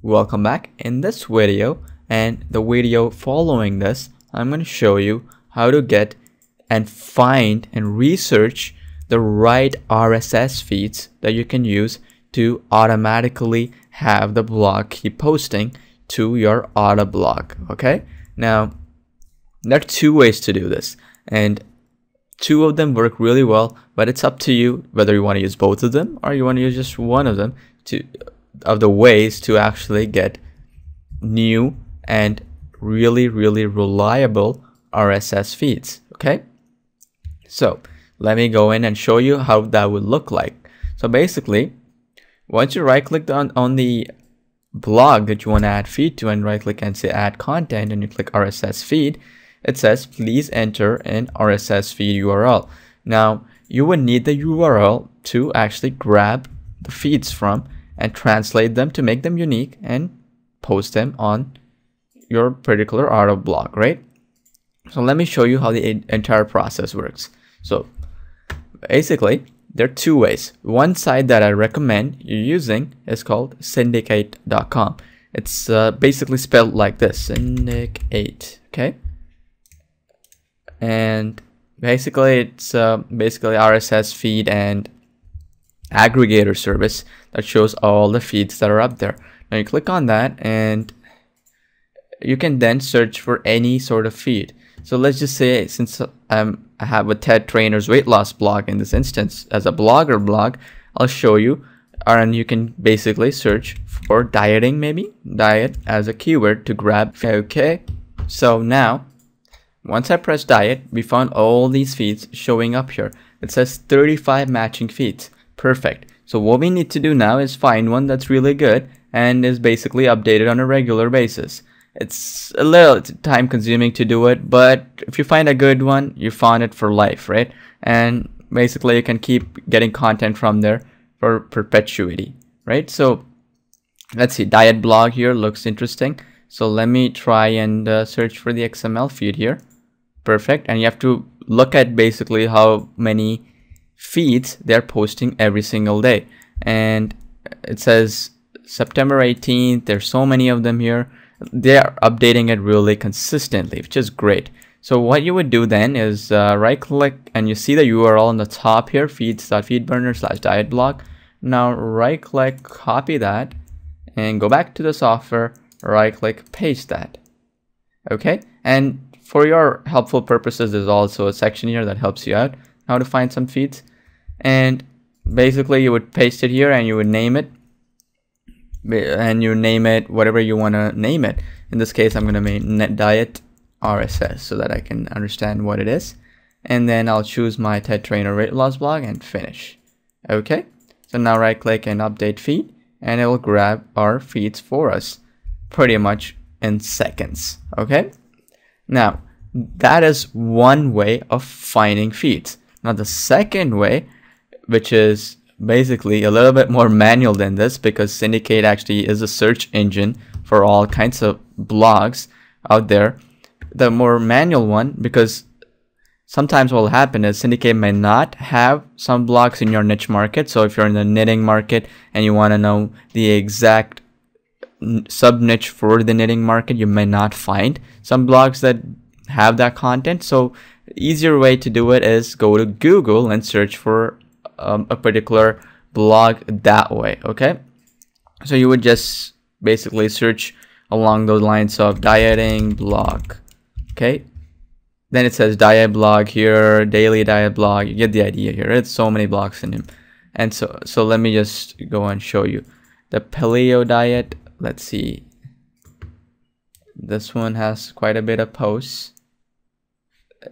Welcome back. In this video and the video following this, I'm going to show you how to get and find and research the right RSS feeds that you can use to automatically have the blog keep posting to your Autoblog. Okay, now there are two ways to do this, and two of them work really well, but it's up to you whether you want to use both of them or you want to use just one of them of the ways to actually get new and really reliable RSS feeds. Okay, so let me go in and show you how that would look like. So basically, once you right click on the blog that you want to add feed to and right click and say add content and you click RSS feed, it says please enter an RSS feed URL. Now you would need the URL to actually grab the feeds from and translate them to make them unique and post them on your particular Autoblog, right? So let me show you how the entire process works. So basically, there are two ways. One site that I recommend you using is called syndicate.com. It's basically spelled like this, syndicate, okay? And basically it's basically RSS feed and aggregator service that shows all the feeds that are up there. Now you click on that and you can then search for any sort of feed. So let's just say, since I have a TED Trainer's weight loss blog in this instance as a blogger blog, I'll show you, and you can basically search for dieting, maybe diet as a keyword to grab. Okay, so now once I press diet, we found all these feeds showing up here. It says 35 matching feeds. Perfect. So what we need to do now is find one that's really good and is basically updated on a regular basis. It's a little time consuming to do it, but if you find a good one, you found it for life, right? And basically you can keep getting content from there for perpetuity, right? So let's see, diet blog here looks interesting. So let me try and search for the XML feed here. Perfect. And you have to look at basically how many feeds they're posting every single day, and it says September 18th. There's so many of them here. They're updating it really consistently, which is great. So what you would do then is right click and you see the URL on the top here, feeds.feedburner/dietblog. Now right click, copy that and go back to the software, right click, paste that. Okay, and for your helpful purposes, there's also a section here that helps you out how to find some feeds, and basically you would paste it here and you would name it, and you name it whatever you want to name it. In this case, I'm going to name net diet RSS so that I can understand what it is, and then I'll choose my TED Trainer weight loss blog and finish. Okay, so now right click and update feed, and it will grab our feeds for us pretty much in seconds. Okay, now that is one way of finding feeds. Now the second way, which is basically a little bit more manual than this, because Syndicate actually is a search engine for all kinds of blogs out there. The more manual one, because sometimes what will happen is Syndicate may not have some blogs in your niche market. So if you're in the knitting market and you want to know the exact sub niche for the knitting market, you may not find some blogs that have that content. So the easier way to do it is go to Google and search for a particular blog that way. Okay, so you would just basically search along those lines of dieting blog. Okay, then it says diet blog here, daily diet blog. You get the idea here. It's so many blogs in him. And so let me just go and show you the paleo diet. Let's see, this one has quite a bit of posts.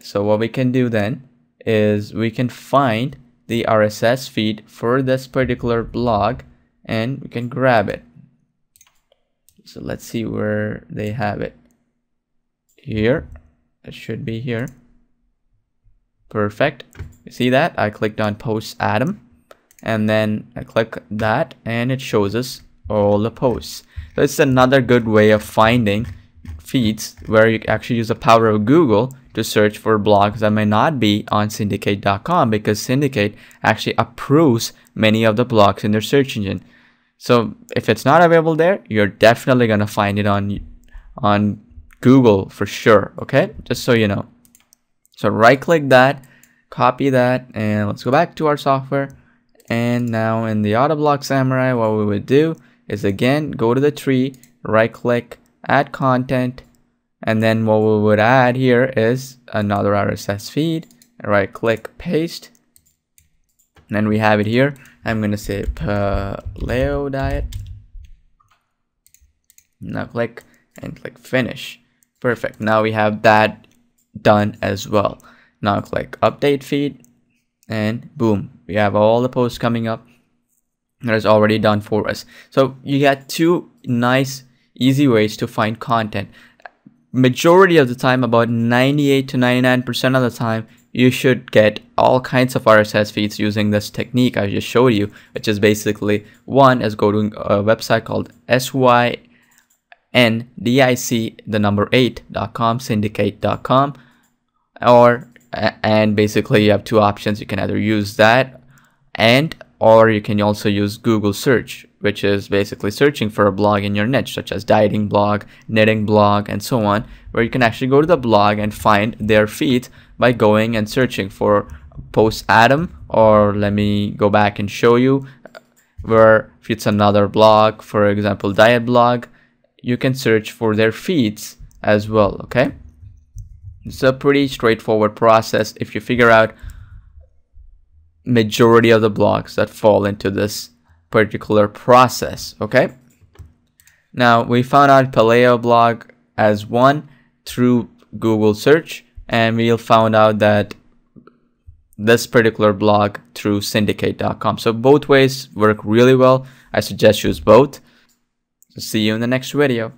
So what we can do then is we can find the RSS feed for this particular blog and we can grab it. So let's see where they have it. Here, it should be here. Perfect. You see that? I clicked on post Adam and then I click that and it shows us all the posts. So it's another good way of finding feeds where you actually use the power of Google to search for blogs that may not be on syndicate.com, because Syndicate actually approves many of the blogs in their search engine. So if it's not available there, you're definitely gonna find it on Google for sure. Okay, just so you know. So right click that, copy that, and let's go back to our software. And now in the Autoblog Samurai, what we would do is again go to the tree, right click, add content, and then what we would add here is another RSS feed. Right click, paste, and then we have it here. I'm gonna say paleo diet. Now click and click finish. Perfect. Now we have that done as well. Now click update feed, and boom, we have all the posts coming up that is already done for us. So you get two nice easy ways to find content. Majority of the time, about 98 to 99% of the time, you should get all kinds of RSS feeds using this technique I just showed you, which is basically one is go to a website called syndic8.com, syndicate.com, and basically you have two options. You can either use that or you can also use Google search, which is basically searching for a blog in your niche, such as dieting blog, knitting blog, and so on, where you can actually go to the blog and find their feed by going and searching for post Adam, or let me go back and show you where if it's another blog, for example, diet blog, you can search for their feeds as well. Okay, it's a pretty straightforward process if you figure out majority of the blogs that fall into this particular process. Okay, now we found out paleo blog as one through Google search, and we found out that this particular blog through syndicate.com. So both ways work really well. I suggest use both. So see you in the next video.